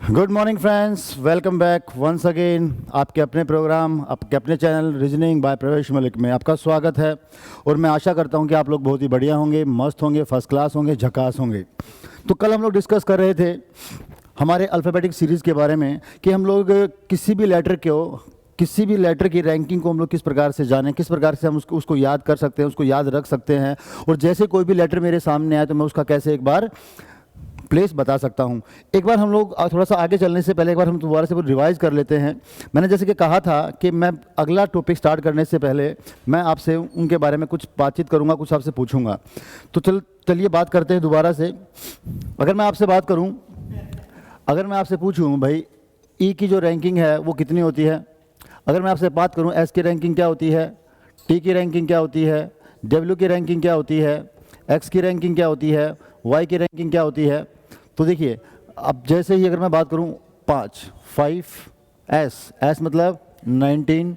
Good morning friends, welcome back once again. आपके अपने programme, आपके अपने चैनल रीजनिंग बाय प्रवेश मलिक में आपका स्वागत है। और मैं आशा करता हूं कि आप लोग बहुत ही बढ़िया होंगे, मस्त होंगे, फर्स्ट क्लास होंगे, झकास होंगे। तो कल हम लोग डिस्कस कर रहे थे हमारे अल्फ़ाबेटिक सीरीज़ के बारे में कि हम लोग किसी भी लेटर की रैंकिंग को हम लोग किस प्रकार से जानें, किस प्रकार से हम उसको याद कर सकते हैं, उसको याद रख सकते हैं। और जैसे कोई भी लेटर मेरे सामने आए तो मैं उसका कैसे एक बार प्लेस बता सकता हूं। एक बार हम लोग थोड़ा सा आगे चलने से पहले एक बार हम दोबारा से वो रिवाइज कर लेते हैं। मैंने जैसे कि कहा था कि मैं अगला टॉपिक स्टार्ट करने से पहले मैं आपसे उनके बारे में कुछ बातचीत करूंगा, कुछ आपसे पूछूंगा। तो चलिए बात करते हैं दोबारा से। अगर मैं आपसे बात करूं, अगर मैं आपसे पूछूं भाई ई की जो रैंकिंग है वो कितनी होती है। अगर मैं आपसे बात करूं एस की रैंकिंग क्या होती है, टी की रैंकिंग क्या होती है, डब्ल्यू की रैंकिंग क्या होती है, एक्स की रैंकिंग क्या होती है, वाई की रैंकिंग क्या होती है। तो देखिए, अब जैसे ही अगर मैं बात करूं 5 एस मतलब 19,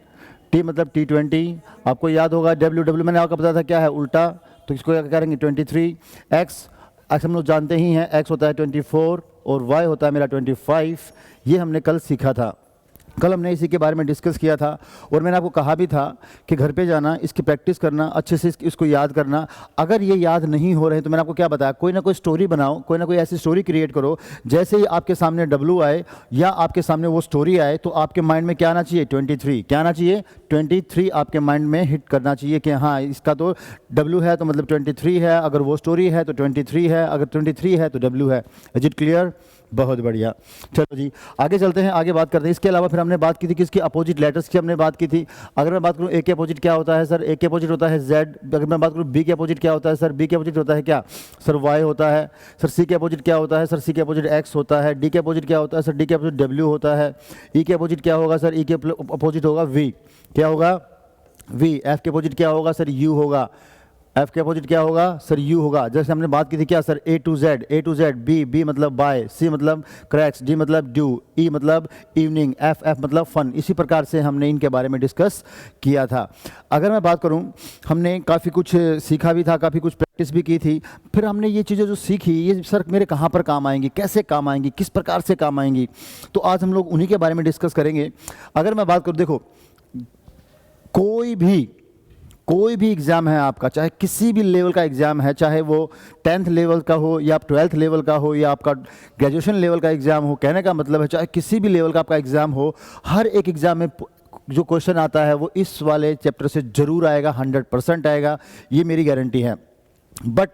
टी मतलब T20, आपको याद होगा डब्ल्यू मैंने आपको बताया था क्या है उल्टा, तो इसको क्या करेंगे 23। एक्स हम लोग जानते ही हैं, एक्स होता है 24 और वाई होता है मेरा 25। ये हमने कल सीखा था, कल हमने इसी के बारे में डिस्कस किया था। और मैंने आपको कहा भी था कि घर पे जाना, इसकी प्रैक्टिस करना, अच्छे से इसको याद करना। अगर ये याद नहीं हो रहे हैं तो मैंने आपको क्या बताया, कोई ना कोई स्टोरी बनाओ, कोई ना कोई ऐसी स्टोरी क्रिएट करो। जैसे ही आपके सामने डब्लू आए या आपके सामने वो स्टोरी आए तो आपके माइंड में क्या आना चाहिए, 23। क्या आना चाहिए, 23 आपके माइंड में हिट करना चाहिए कि हाँ इसका तो डब्लू है तो मतलब 23 है, अगर वो स्टोरी है तो 23 है, अगर 23 है तो डब्लू है। Is it clear? बहुत बढ़िया। चलो जी आगे चलते हैं, आगे बात करते हैं। इसके अलावा फिर हमने बात की थी किसकी, अपोजिट लेटर्स की हमने बात की थी। अगर मैं बात करूं ए के अपोजिट क्या होता है सर, ए के अपोजिट होता है जेड। अगर मैं बात करूं बी के अपोजिट क्या होता है सर, बी के अपोजिट होता है क्या सर, वाई होता है। सर सी के अपोजिट क्या होता है सर, सी के अपोजिट एक्स होता है। डी के अपोजिट क्या होता है सर, डी के अपोजिट डब्ल्यू होता है। ई के अपोजिट क्या होगा सर, ई के अपोजिट होगा वी। क्या होगा, वी। एफ के अपोजिट क्या होगा सर, यू होगा। एफ के अपोजिट क्या होगा सर, यू होगा। जैसे हमने बात की थी क्या sir, A to Z, B मतलब बाय, सी मतलब क्रैक्स, डी मतलब ड्यू, ई मतलब इवनिंग, एफ मतलब फन। इसी प्रकार से हमने इनके बारे में डिस्कस किया था। अगर मैं बात करूं, हमने काफ़ी कुछ सीखा भी था, काफ़ी कुछ प्रैक्टिस भी की थी। फिर हमने ये चीज़ें जो सीखी ये सर मेरे कहाँ पर काम आएंगी, कैसे काम आएंगी, किस प्रकार से काम आएंगी, तो आज हम लोग उन्हीं के बारे में डिस्कस करेंगे। अगर मैं बात करूँ, देखो कोई भी एग्ज़ाम है आपका, चाहे किसी भी लेवल का एग्ज़ाम है, चाहे वो 10th लेवल का हो या 12th लेवल का हो या आपका ग्रेजुएशन लेवल का एग्ज़ाम हो, कहने का मतलब है चाहे किसी भी लेवल का आपका एग्ज़ाम हो, हर एक एग्ज़ाम में जो क्वेश्चन आता है वो इस वाले चैप्टर से ज़रूर आएगा, 100% आएगा, ये मेरी गारंटी है। बट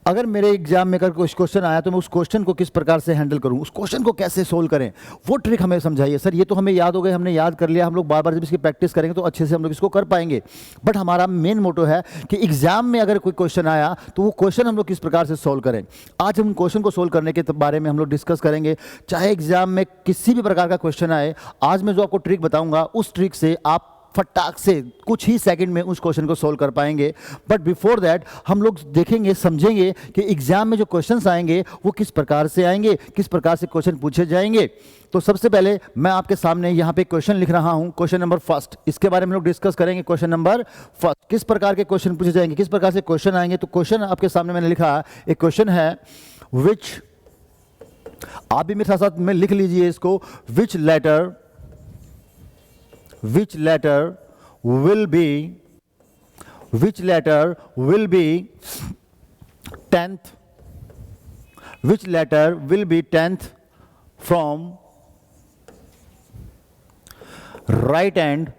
अगर मेरे एग्जाम में अगर कोई क्वेश्चन आया तो मैं उस क्वेश्चन को किस प्रकार से हैंडल करूं, उस क्वेश्चन को कैसे सोल्व करें, वो ट्रिक हमें समझाइए। सर ये तो हमें याद हो गए, हमने याद कर लिया, हम लोग बार बार जब इसकी प्रैक्टिस करेंगे तो अच्छे से हम लोग इसको कर पाएंगे। बट हमारा मेन मोटो है कि एग्जाम में अगर कोई क्वेश्चन आया तो वो क्वेश्चन हम लोग किस प्रकार से सोल्व करें। आज हम क्वेश्चन को सोल्व करने के बारे में हम लोग डिस्कस करेंगे। चाहे एग्जाम में किसी भी प्रकार का क्वेश्चन आए, आज मैं जो आपको ट्रिक बताऊंगा उस ट्रिक से आप फटाक से कुछ ही सेकंड में उस क्वेश्चन को सोल्व कर पाएंगे। बट बिफोर दैट हम लोग देखेंगे, समझेंगे कि एग्जाम में जो क्वेश्चंस आएंगे वो किस प्रकार से आएंगे, किस प्रकार से क्वेश्चन पूछे जाएंगे। तो सबसे पहले मैं आपके सामने यहाँ पे क्वेश्चन लिख रहा हूँ, क्वेश्चन नंबर फर्स्ट। इसके बारे में लोग डिस्कस करेंगे। क्वेश्चन नंबर फर्स्ट, किस प्रकार के क्वेश्चन पूछे जाएंगे, किस प्रकार से क्वेश्चन आएंगे। तो क्वेश्चन आपके सामने मैंने लिखा, एक क्वेश्चन है विच, आप भी मेरे साथ में लिख लीजिए इसको, विच letter will be 10th, which letter will be 10th from right hand,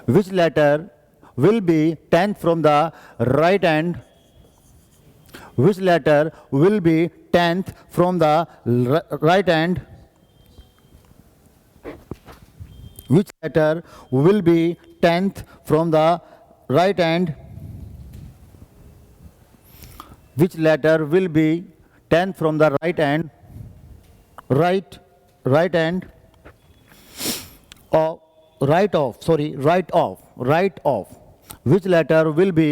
which letter will be 10th from the right hand, which letter will be 10th from the right hand, which letter will be 10th from the right hand, which letter will be 10th from the right hand, right hand, or right off, which letter will be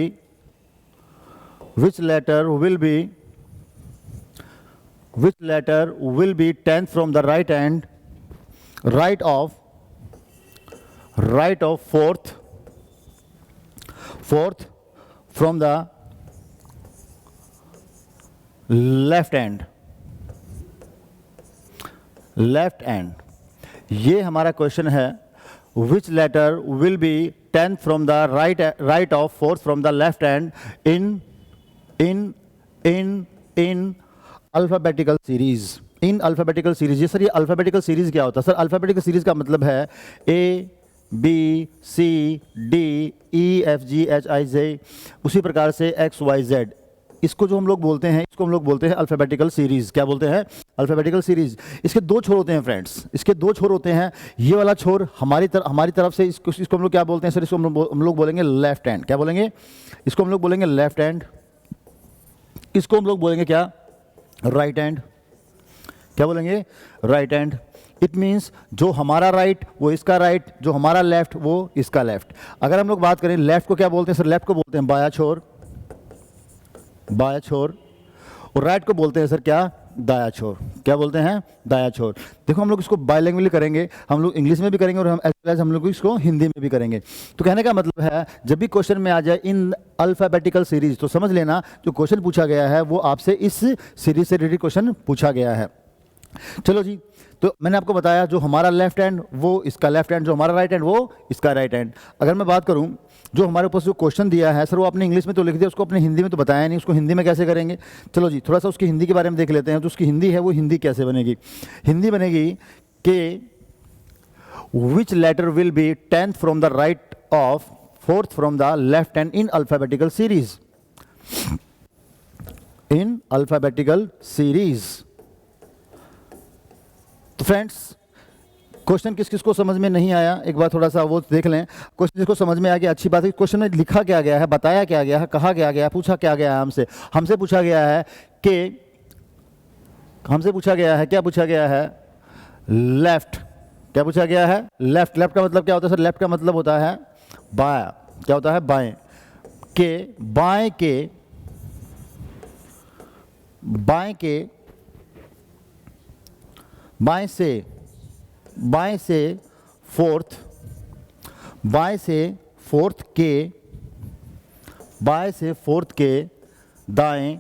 10th from the right hand, right off, fourth from the left hand, left end. ये हमारा question है, which letter will be 10th from the right of 4th from the left hand in alphabetical series. In alphabetical series. ये sir, ये alphabetical series क्या होता है? Sir alphabetical series का मतलब है A B C D E F G H I J, उसी प्रकार से X Y Z। इसको जो हम लोग बोलते हैं, इसको हम लोग बोलते हैं अल्फ़ाबेटिकल सीरीज। क्या बोलते हैं? Alphabetical series. इसके दो छोर होते हैं फ्रेंड्स, इसके दो छोर होते हैं। ये वाला छोर हमारी तरफ से इसको हम लोग क्या बोलते हैं सर? इसको हम लोग बोलेंगे लेफ्ट हैंड। क्या बोलेंगे? इसको हम लोग बोलेंगे लेफ्ट हैंड। इसको हम लोग बोलेंगे क्या? Right hand. क्या बोलेंगे? Right hand. इट मीन्स जो हमारा राइट वो इसका राइट, जो हमारा लेफ्ट वो इसका लेफ्ट। अगर हम लोग बात करें लेफ्ट को क्या बोलते हैं सर? लेफ्ट को बोलते हैं बाया छोर, बाया छोर। और राइट को बोलते हैं सर क्या? दाया छोर। क्या बोलते हैं? दाया छोर। देखो हम लोग इसको बायलैंग्वेजली करेंगे, हम लोग इंग्लिश में भी करेंगे और हम लोग इसको हिंदी में भी करेंगे। तो कहने का मतलब है, जब भी क्वेश्चन में आ जाए इन अल्फ़ाबेटिकल सीरीज, तो समझ लेना जो क्वेश्चन पूछा गया है वो आपसे इस सीरीज से रिलेटेड क्वेश्चन पूछा गया है। चलो जी, तो मैंने आपको बताया जो हमारा लेफ्ट हैंड वो इसका लेफ्ट हैंड, जो हमारा राइट हैंड वो इसका राइट हैंड। अगर मैं बात करूं, जो हमारे ऊपर जो क्वेश्चन दिया है सर, वो आपने इंग्लिश में तो लिख दिया, उसको अपने हिंदी में तो बताया नहीं, उसको हिंदी में कैसे करेंगे? चलो जी, थोड़ा सा उसकी हिंदी के बारे में देख लेते हैं। जो उसकी हिंदी है वो हिंदी कैसे बनेगी? हिंदी बनेगी कि which letter will be 10th from the right of 4th from the left hand in alphabetical series. In alphabetical series. तो फ्रेंड्स, क्वेश्चन किस किस को समझ में नहीं आया, एक बार थोड़ा सा वो देख लें। क्वेश्चन जिसको समझ में आ गया अच्छी बात है। क्वेश्चन में लिखा क्या गया है, बताया क्या गया है, कहा क्या गया है, पूछा क्या गया है हमसे पूछा गया है कि हमसे पूछा गया है, क्या पूछा गया है? लेफ्ट। क्या पूछा गया है? लेफ्ट। लेफ्ट का मतलब क्या होता है सर? लेफ्ट का मतलब होता है बाया। क्या होता है? बाएं। के बाएं से फोर्थ के दाएं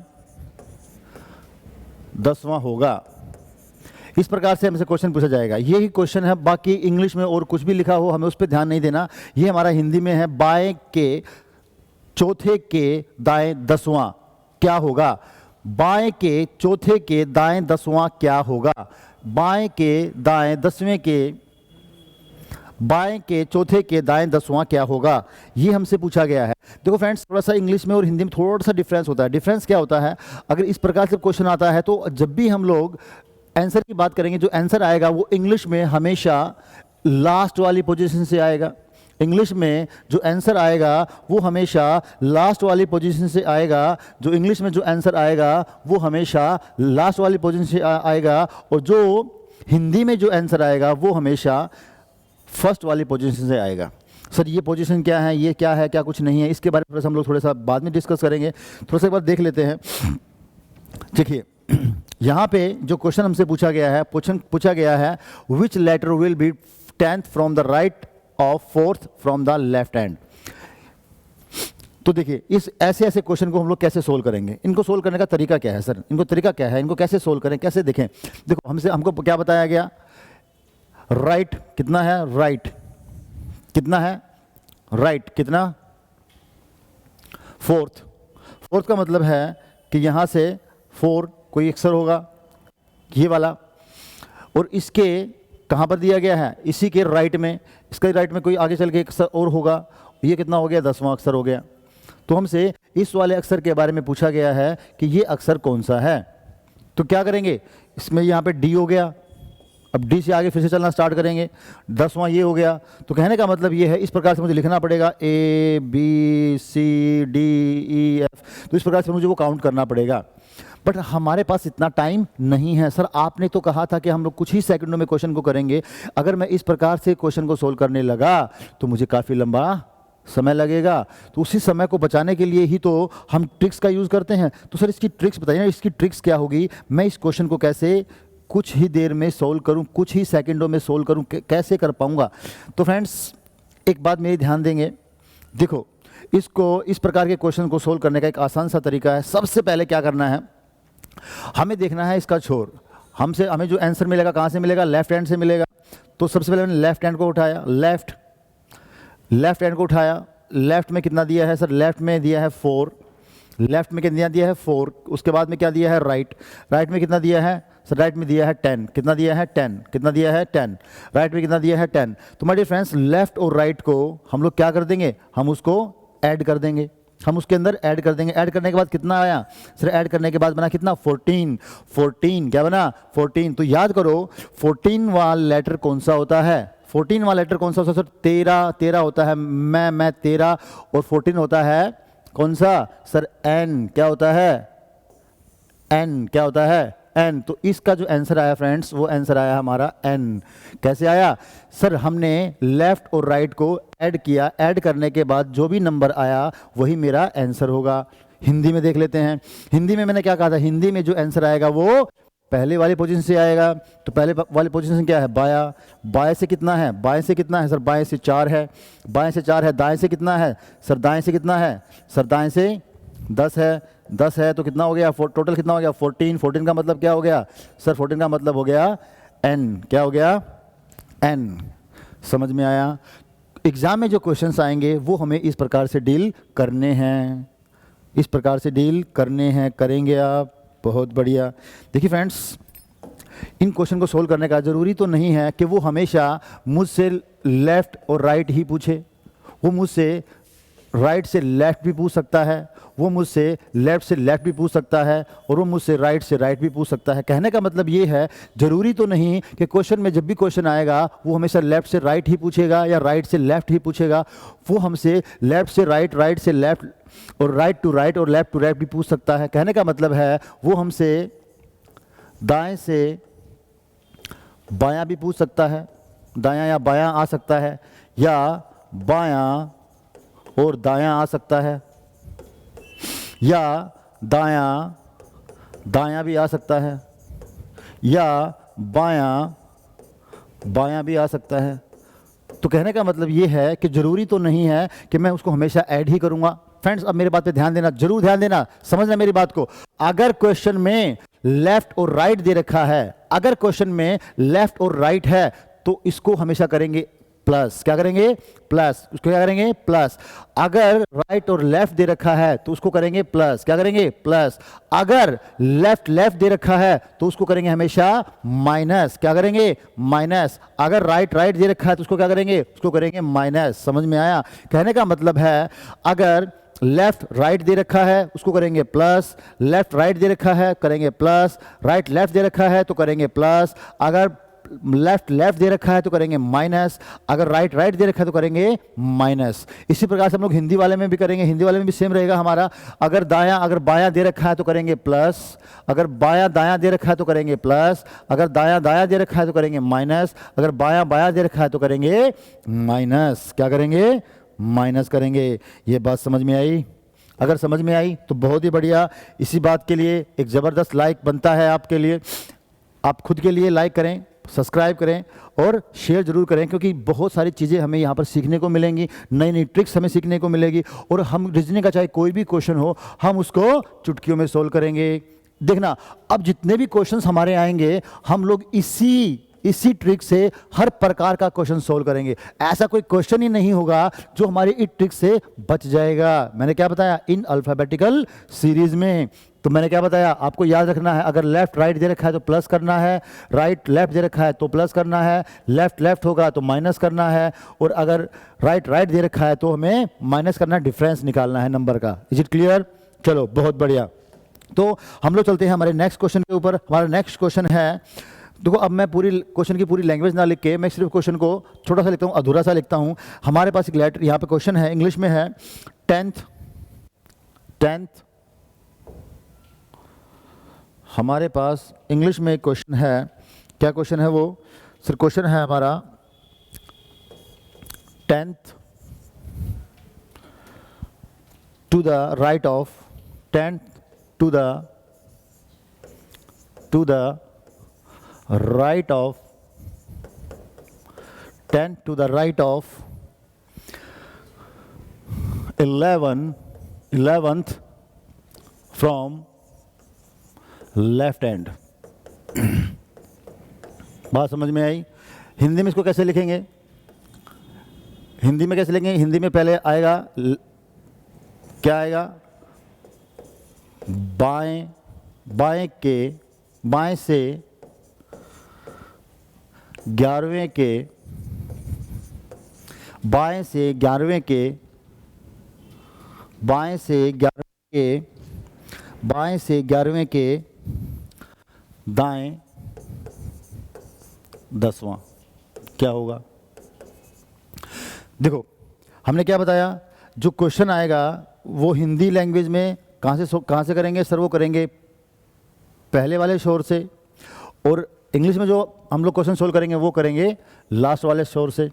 10वां होगा। इस प्रकार से हमसे क्वेश्चन पूछा जाएगा। यही क्वेश्चन है, बाकी इंग्लिश में और कुछ भी लिखा हो हमें उस पर ध्यान नहीं देना। ये हमारा हिंदी में है, बाएं के चौथे के दाएं 10वां क्या होगा? बाएं के चौथे के दाएं 10वां क्या होगा? बाएं के दाएं 10वें के, बाएं के चौथे के दाएं 10वां क्या होगा? ये हमसे पूछा गया है। देखो फ्रेंड्स, थोड़ा सा इंग्लिश में और हिंदी में थोड़ा सा डिफरेंस होता है। डिफरेंस क्या होता है? अगर इस प्रकार से क्वेश्चन आता है तो जब भी हम लोग आंसर की बात करेंगे, जो आंसर आएगा वो इंग्लिश में हमेशा लास्ट वाली पोजीशन से आएगा। इंग्लिश में जो आंसर आएगा वो हमेशा लास्ट वाली पोजीशन से आएगा। जो इंग्लिश में जो आंसर आएगा वो हमेशा लास्ट वाली पोजीशन से आएगा, और जो हिंदी में जो आंसर आएगा वो हमेशा फर्स्ट वाली पोजीशन से आएगा। सर ये पोजीशन क्या है, ये क्या है, क्या कुछ नहीं है, इसके बारे में हम लोग थोड़ा सा बाद में डिस्कस करेंगे। थोड़ा सा एक बार देख लेते हैं। देखिए यहाँ पे जो क्वेश्चन हमसे पूछा गया है, पूछा गया है which letter will be 10th from the right of 4th from the left hand. तो देखिए इस ऐसे क्वेश्चन को हम लोग कैसे सोल्व करेंगे? इनको सोल्व करने का तरीका क्या है सर? इनको तरीका क्या है? इनको कैसे सोल्व करें, कैसे देखें? देखो हमको क्या बताया गया? राइट कितना है? राइट कितना है? राइट कितना? 4th का मतलब है कि यहाँ से 4 कोई अक्षर होगा, ये वाला, और इसके कहाँ पर दिया गया है? इसी के राइट में, इसके राइट में कोई आगे चल के अक्षर और होगा। ये कितना हो गया? 10वां अक्षर हो गया। तो हमसे इस वाले अक्षर के बारे में पूछा गया है कि ये अक्षर कौन सा है। तो क्या करेंगे? इसमें यहाँ पे डी हो गया, अब डी से आगे फिर से चलना स्टार्ट करेंगे। 10वां ये हो गया। तो कहने का मतलब ये है, इस प्रकार से मुझे लिखना पड़ेगा A B C D E F। तो इस प्रकार से मुझे वो काउंट करना पड़ेगा, बट हमारे पास इतना टाइम नहीं है। सर आपने तो कहा था कि हम लोग कुछ ही सेकंडों में क्वेश्चन को करेंगे। अगर मैं इस प्रकार से क्वेश्चन को सोल्व करने लगा तो मुझे काफ़ी लंबा समय लगेगा। तो उसी समय को बचाने के लिए ही तो हम ट्रिक्स का यूज़ करते हैं। तो सर इसकी ट्रिक्स बताइए ना, इसकी ट्रिक्स क्या होगी? मैं इस क्वेश्चन को कैसे कुछ ही देर में सोल्व करूं, कुछ ही सेकंडों में सोल्व करूं, कैसे कर पाऊंगा? तो फ्रेंड्स एक बात मेरी ध्यान देंगे। देखो इसको, इस प्रकार के क्वेश्चन को सोल्व करने का एक आसान सा तरीका है। सबसे पहले क्या करना है, हमें देखना है इसका छोर। हमें जो आंसर मिलेगा कहाँ से मिलेगा, लेफ्ट हैंड से मिलेगा। तो सबसे पहले मैंने लेफ्ट हैंड को उठाया, लेफ्ट हैंड को उठाया। लेफ्ट में कितना दिया है सर, लेफ्ट में दिया है 4, लेफ्ट में कितना दिया है 4। उसके बाद में क्या दिया है, राइट में कितना दिया है सर, राइट में दिया है 10। कितना दिया है 10, कितना दिया है 10, राइट में कितना दिया है 10। तो माय डियर फ्रेंड्स, लेफ्ट और राइट को हम लोग क्या कर देंगे, हम उसको ऐड कर देंगे, हम उसके अंदर ऐड कर देंगे। ऐड करने के बाद कितना आया सर, ऐड करने के बाद बना कितना 14 क्या बना 14। तो याद करो 14 वाला लेटर कौन सा होता है, 14 वाला लेटर कौन सा होता है सर, 13 होता है। मैं 13 और 14 होता है कौन सा सर, एन। क्या होता है, एन। क्या होता है, एन। तो इसका जो आंसर आया फ्रेंड्स, वो आंसर आया हमारा एन। कैसे आया सर, हमने लेफ्ट और राइट को ऐड किया, ऐड करने के बाद जो भी नंबर आया वही मेरा आंसर होगा। हिंदी में देख लेते हैं, हिंदी में मैंने क्या कहा था, हिंदी में जो आंसर आएगा वो पहले वाली पोजीशन से आएगा। तो पहले वाली पोजीशन क्या है, बाया। बाएं से कितना है, बाएं से कितना है सर, बाएं से 4 है, बाएं से 4 है। दाएं से कितना है सर, दाएं से कितना है सर, दाएं से 10 है, 10 है। तो कितना हो गया, टोटल कितना हो गया 14। 14 का मतलब क्या हो गया सर, 14 का मतलब हो गया एन। क्या हो गया, एन। समझ में आया। एग्जाम में जो क्वेश्चंस आएंगे वो हमें इस प्रकार से डील करने हैं, इस प्रकार से डील करने हैं, करेंगे आप। बहुत बढ़िया। देखिए फ्रेंड्स, इन क्वेश्चन को सोल्व करने का ज़रूरी तो नहीं है कि वो हमेशा मुझसे लेफ़्ट और राइट ही पूछे, वो मुझसे राइट से लेफ़्ट भी पूछ सकता है, वो मुझसे लेफ़्ट से लेफ़्ट भी पूछ सकता है, और वो मुझसे राइट से राइट भी पूछ सकता है। कहने का मतलब ये है, ज़रूरी तो नहीं कि क्वेश्चन में जब भी क्वेश्चन आएगा वो हमेशा लेफ़्ट से राइट ही पूछेगा या राइट से लेफ़्ट ही पूछेगा। वो हमसे लेफ़्ट से राइट, राइट से लेफ़्ट और राइट टू राइट और लेफ़्ट टू राइट भी पूछ सकता है। कहने का मतलब है वो हमसे दाएं से बायां भी पूछ सकता है, दायां या बायां आ सकता है, या बायां और दायां आ सकता है, या दायां दायां भी आ सकता है, या बायां बायां भी आ सकता है। तो कहने का मतलब ये है कि ज़रूरी तो नहीं है कि मैं उसको हमेशा ऐड ही करूंगा। फ्रेंड्स, अब मेरी बात पे ध्यान देना, जरूर ध्यान देना, समझना मेरी बात को। अगर क्वेश्चन में लेफ्ट और राइट दे रखा है, अगर क्वेश्चन में लेफ्ट और राइट है, तो इसको हमेशा करेंगे प्लस। क्या करेंगे, प्लस। उसको क्या करेंगे, प्लस। अगर राइट और लेफ्ट दे रखा है तो उसको करेंगे प्लस। क्या करेंगे, प्लस। अगर लेफ्ट लेफ्ट दे रखा है तो उसको करेंगे हमेशा माइनस। क्या करेंगे, माइनस। अगर राइट राइट दे रखा है तो उसको क्या करेंगे, उसको करेंगे माइनस। समझ में आया। कहने का मतलब है, अगर लेफ्ट राइट दे रखा है उसको करेंगे प्लस, लेफ्ट राइट दे रखा है करेंगे प्लस, राइट लेफ्ट दे रखा है तो करेंगे प्लस, अगर लेफ्ट लेफ्ट दे रखा है तो करेंगे माइनस, अगर राइट राइट दे रखा है तो करेंगे माइनस। इसी प्रकार से हम लोग हिंदी वाले में भी करेंगे, हिंदी वाले में भी सेम रहेगा हमारा। अगर दायां अगर बायां दे रखा है तो करेंगे प्लस, अगर बायां दायां दे रखा है तो करेंगे प्लस, अगर दायां दायां दे रखा है तो करेंगे माइनस, अगर बायां बायां दे रखा है तो करेंगे माइनस। क्या करेंगे, माइनस करेंगे। ये बात समझ में आई? अगर समझ में आई तो बहुत ही बढ़िया। इसी बात के लिए एक ज़बरदस्त लाइक बनता है आपके लिए। आप खुद के लिए लाइक करें, सब्सक्राइब करें और शेयर जरूर करें, क्योंकि बहुत सारी चीज़ें हमें यहाँ पर सीखने को मिलेंगी, नई नई ट्रिक्स हमें सीखने को मिलेगी। और हम रीजनिंग का चाहे कोई भी क्वेश्चन हो, हम उसको चुटकियों में सोल्व करेंगे। देखना, अब जितने भी क्वेश्चंस हमारे आएंगे, हम लोग इसी ट्रिक से हर प्रकार का क्वेश्चन सोल्व करेंगे। ऐसा कोई क्वेश्चन ही नहीं होगा जो हमारी इस ट्रिक से बच जाएगा। मैंने क्या बताया, इन अल्फाबेटिकल सीरीज में तो मैंने क्या बताया, आपको याद रखना है, अगर लेफ्ट राइट दे रखा है तो प्लस करना है, राइट लेफ्ट दे रखा है तो प्लस करना है, लेफ्ट लेफ्ट होगा तो माइनस करना है, और अगर राइट राइट दे रखा है तो हमें माइनस करना, डिफरेंस निकालना है नंबर का। Is it clear? चलो, बहुत बढ़िया। तो हम लोग चलते हैं हमारे नेक्स्ट क्वेश्चन के ऊपर। हमारा नेक्स्ट क्वेश्चन है, देखो अब मैं पूरी क्वेश्चन की पूरी लैंग्वेज ना लिख के मैं सिर्फ क्वेश्चन को छोटा सा लिखता हूँ, अधूरा सा लिखता हूँ। हमारे पास एक लेटर यहाँ पे क्वेश्चन है, इंग्लिश में है 10th। हमारे पास इंग्लिश में एक क्वेश्चन है। क्या क्वेश्चन है वो सर? क्वेश्चन है हमारा 10th to the right of 10th to the right of 10 to the right of 11th from left hand। बात समझ में आई? हिंदी में इसको कैसे लिखेंगे? हिंदी में कैसे लिखेंगे? हिंदी में पहले आएगा क्या आएगा? बाएं, बाएं के, बाएं से 11वें के, बाएं से 11वें के, बाएं से 11वें के, बाएं से 11वें के, दाएं 10वां। क्या होगा? देखो हमने क्या बताया, जो क्वेश्चन आएगा वो हिंदी लैंग्वेज में कहाँ से करेंगे सर? वो करेंगे पहले वाले शोर से, और इंग्लिश में जो हम लोग क्वेश्चन सोल्व करेंगे वो करेंगे लास्ट वाले शोर से।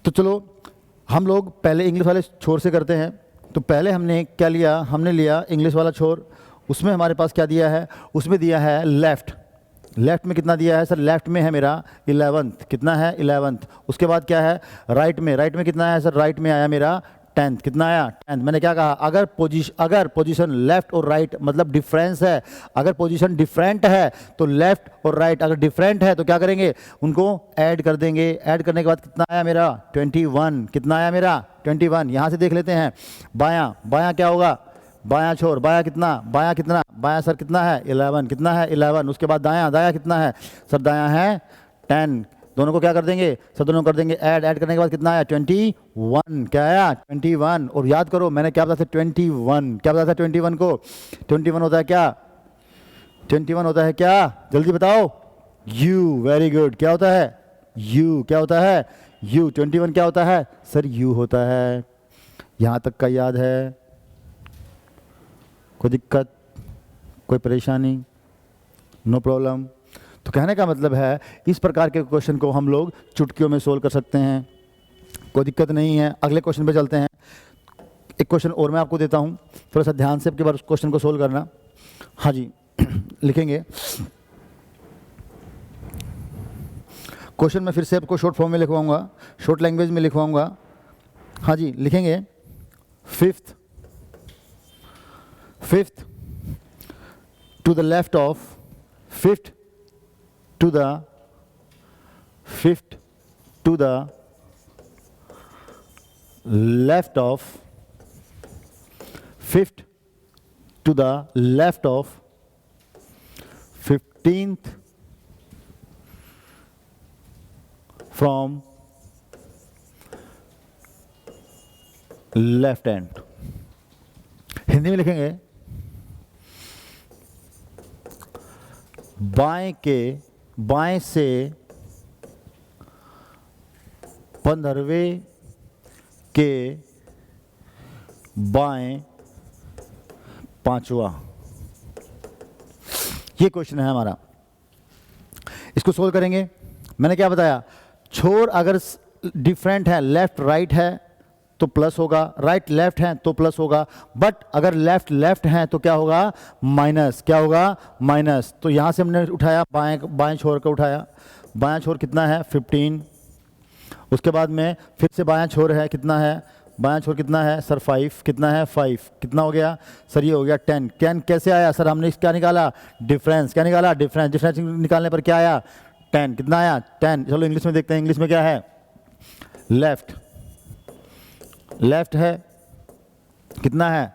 तो चलो हम लोग पहले इंग्लिश वाले छोर से करते हैं। तो पहले हमने क्या लिया? हमने लिया इंग्लिश वाला छोर। उसमें हमारे पास क्या दिया है? उसमें दिया है लेफ़्ट। लेफ़्ट में कितना दिया है सर? लेफ़्ट में है मेरा 11th। कितना है? 11th। उसके बाद क्या है? राइट में। राइट में कितना है सर? राइट में आया मेरा 10th। कितना आया? 10th। मैंने क्या कहा? अगर पोजीशन लेफ़्ट और राइट मतलब डिफरेंस है, अगर पोजीशन डिफरेंट है तो लेफ़्ट और राइट अगर डिफरेंट है तो क्या करेंगे? उनको ऐड कर देंगे। ऐड करने के बाद कितना आया मेरा? 21। कितना आया मेरा? 21। यहाँ से देख लेते हैं बायां। बायां क्या होगा? बायां छोर। बायां कितना? बायां कितना? बायां सर कितना है? 11। कितना है? 11। उसके बाद दायां। दायां कितना है सर? दायां है 10। दोनों को क्या कर देंगे सर? दोनों कर देंगे ऐड। ऐड करने के बाद कितना आया? 21। क्या आया? 21। और याद करो मैंने क्या बताया था? 21। क्या बताया था 21 को? 21 होता है क्या? 21 होता है क्या? जल्दी बताओ। यू। Very good. क्या होता है? यू। क्या होता है? यू। 21 क्या होता है सर? यू होता है। यहाँ तक का याद है? कोई दिक्कत, कोई परेशानी? No problem. तो कहने का मतलब है इस प्रकार के क्वेश्चन को हम लोग चुटकियों में सोल्व कर सकते हैं, कोई दिक्कत नहीं है। अगले क्वेश्चन पे चलते हैं। एक क्वेश्चन और मैं आपको देता हूँ, थोड़ा सा ध्यान से आपके बार उस क्वेश्चन को सोल्व करना। हाँ जी लिखेंगे क्वेश्चन में, फिर से आपको शॉर्ट फॉर्म में लिखवाऊंगा, शॉर्ट लैंग्वेज में लिखवाऊंगा। हाँ जी लिखेंगे fifth to the left of, fifth to the left of, fifth to the left of 15th from left hand। Hindi में लिखेंगे बाएं से 15वें के बाएं 5वां। ये क्वेश्चन है हमारा। इसको सोल्व करेंगे। मैंने क्या बताया? छोर अगर डिफरेंट है, लेफ्ट राइट है तो प्लस होगा, राइट लेफ्ट है तो प्लस होगा, बट अगर लेफ्ट लेफ्ट है तो क्या होगा? माइनस। क्या होगा? माइनस। तो यहां से हमने उठाया बाएं छोर का उठाया। बायां छोर कितना है? 15। उसके बाद में फिर से बायां छोर है, कितना है? बायां छोर कितना है सर? 5। कितना है? 5। कितना हो गया सर? ये हो गया 10। 10 कैसे आया सर? हमने क्या निकाला? डिफरेंस। क्या निकाला? डिफरेंस। डिफरेंस निकालने पर क्या आया? 10। कितना आया? 10। चलो इंग्लिश में देखते हैं। इंग्लिश में क्या है? लेफ्ट है, कितना है?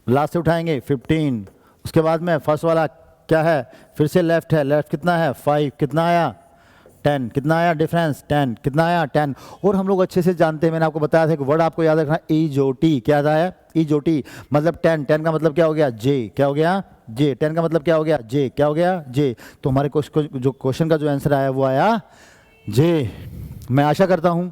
लास्ट से उठाएंगे 15। उसके बाद में फर्स्ट वाला क्या है? फिर से लेफ्ट है। लेफ्ट कितना है? 5। कितना आया? 10। कितना आया? डिफरेंस 10। कितना आया? 10। और हम लोग अच्छे से जानते हैं, मैंने आपको बताया था कि वर्ड आपको याद रखना, ईजोटी। क्या था है? ईजोटी मतलब 10। 10 का मतलब क्या हो गया? जे। क्या हो गया? जे। 10 का मतलब क्या हो गया? जे। क्या हो गया? जे। तो हमारे जो क्वेश्चन का जो आंसर आया वो आया जे। मैं आशा करता हूँ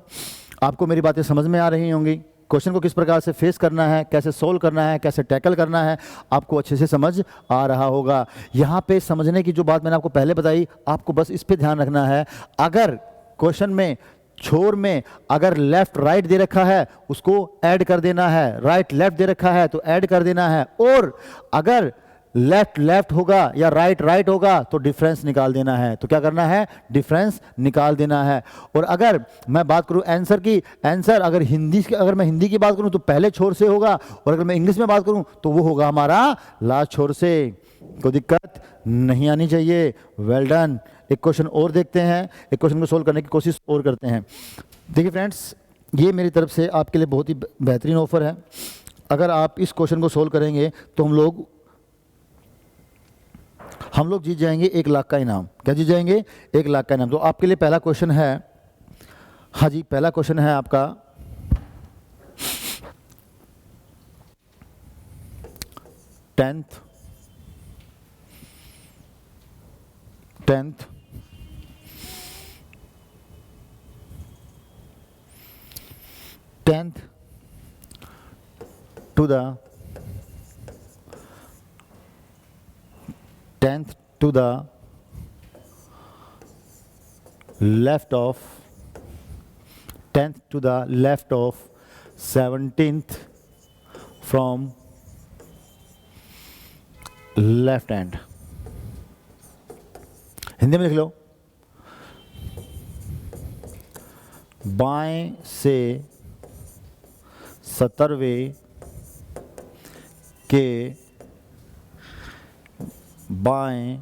आपको मेरी बातें समझ में आ रही होंगी। क्वेश्चन को किस प्रकार से फेस करना है, कैसे सोल्व करना है, कैसे टैकल करना है, आपको अच्छे से समझ आ रहा होगा। यहाँ पे समझने की जो बात मैंने आपको पहले बताई, आपको बस इस पे ध्यान रखना है। अगर क्वेश्चन में छोर में अगर लेफ्ट राइट दे रखा है उसको ऐड कर देना है, राइट लेफ्ट दे रखा है तो ऐड कर देना है, और अगर लेफ्ट लेफ्ट होगा या राइट राइट होगा तो डिफरेंस निकाल देना है। तो क्या करना है? डिफरेंस निकाल देना है। और अगर मैं बात करूं आंसर की, आंसर अगर मैं हिंदी की बात करूं तो पहले छोर से होगा, और अगर मैं इंग्लिश में बात करूं तो वो होगा हमारा लास्ट छोर से। कोई दिक्कत नहीं आनी चाहिए। Well done. एक क्वेश्चन और देखते हैं, एक क्वेश्चन को सोल्व करने की कोशिश और करते हैं। देखिए फ्रेंड्स, ये मेरी तरफ से आपके लिए बहुत ही बेहतरीन ऑफर है। अगर आप इस क्वेश्चन को सोल्व करेंगे तो हम लोग जीत जाएंगे 1 लाख का इनाम। क्या जीत जाएंगे? 1 लाख का इनाम। तो आपके लिए पहला क्वेश्चन है, हाँ जी, पहला क्वेश्चन है आपका 10th to the 10th to the left of 17th from left hand. Hindi में लिख लो, बाएं से 17वें के बाएं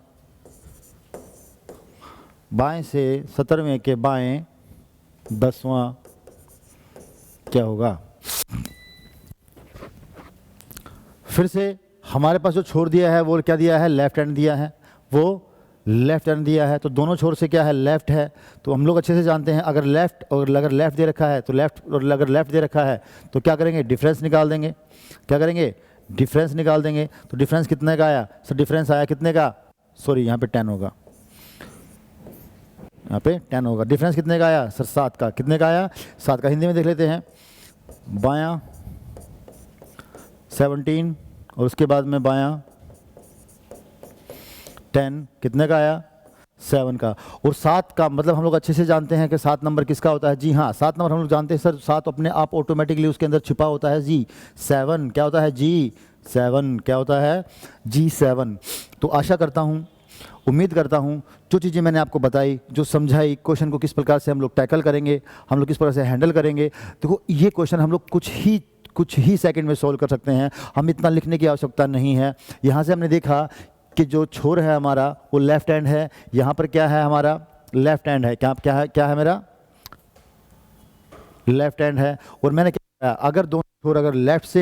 से 17वें के बाएं 10वां क्या होगा? फिर से हमारे पास जो छोर दिया है वो क्या दिया है? लेफ्ट हैंड दिया है, वो लेफ्ट हैंड दिया है। तो दोनों छोर से क्या है? लेफ्ट है। तो हम लोग अच्छे से जानते हैं अगर लेफ्ट दे रखा है तो लेफ्ट, और अगर लेफ्ट दे रखा है तो क्या करेंगे? डिफरेंस निकाल देंगे। क्या करेंगे? डिफरेंस निकाल देंगे। तो डिफरेंस कितने का आया सर? डिफरेंस आया कितने का? सॉरी, यहाँ पे 10 होगा, यहाँ पे 10 होगा। डिफरेंस कितने का आया सर? 7 का। कितने का आया? 7 का। हिंदी में देख लेते हैं, बायां 17 और उसके बाद में बायां 10, कितने का आया? 7 का। और 7 का मतलब हम लोग अच्छे से जानते हैं कि 7 नंबर किसका होता है? जी हाँ, 7 नंबर हम लोग जानते हैं सर, 7 अपने आप ऑटोमेटिकली उसके अंदर छिपा होता है जी। 7 क्या होता है? जी 7 क्या होता है? जी 7। तो आशा करता हूँ, उम्मीद करता हूँ जो चीज़ें मैंने आपको बताई, जो समझाई, क्वेश्चन को किस प्रकार से हम लोग टैकल करेंगे, हम लोग किस प्रकार से हैंडल करेंगे। देखो ये क्वेश्चन हम लोग कुछ ही सेकंड में सॉल्व कर सकते हैं। हम इतना लिखने की आवश्यकता नहीं है। यहाँ से हमने देखा कि जो छोर है हमारा वो लेफ्ट हैंड है। यहाँ पर क्या है? हमारा लेफ्ट हैंड है। क्या है मेरा? लेफ्ट हैंड है। और मैंने क्या, अगर दोनों छोर अगर लेफ्ट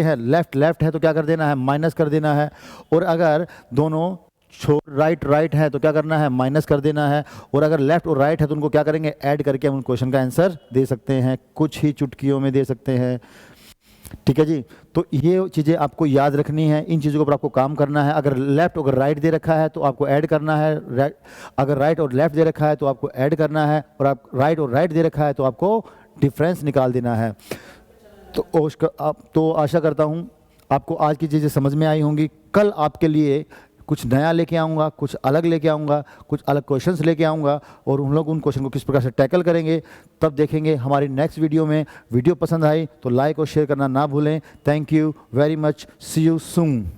है तो क्या कर देना है? माइनस कर देना है। और अगर दोनों छोर राइट है तो क्या करना है? माइनस कर देना है। और अगर लेफ्ट और राइट है तो उनको क्या करेंगे? ऐड करके हम उन क्वेश्चन का आंसर दे सकते हैं, कुछ ही चुटकियों में दे सकते हैं। ठीक है जी। तो ये चीज़ें आपको याद रखनी है, इन चीज़ों के ऊपर आपको काम करना है। अगर लेफ्ट और राइट दे रखा है तो आपको ऐड करना है, अगर राइट और लेफ्ट दे रखा है तो आपको ऐड करना है, और आप राइट और राइट दे रखा है तो आपको डिफरेंस निकाल देना है। तो आशा करता हूँ आपको आज की चीज़ें समझ में आई होंगी। कल आपके लिए कुछ नया लेके आऊँगा, कुछ अलग लेके आऊँगा, कुछ अलग क्वेश्चंस लेके आऊँगा, और हम लोग उन क्वेश्चन को किस प्रकार से टैकल करेंगे तब देखेंगे हमारी नेक्स्ट वीडियो में। वीडियो पसंद आई तो लाइक और शेयर करना ना भूलें। Thank you very much. See you soon.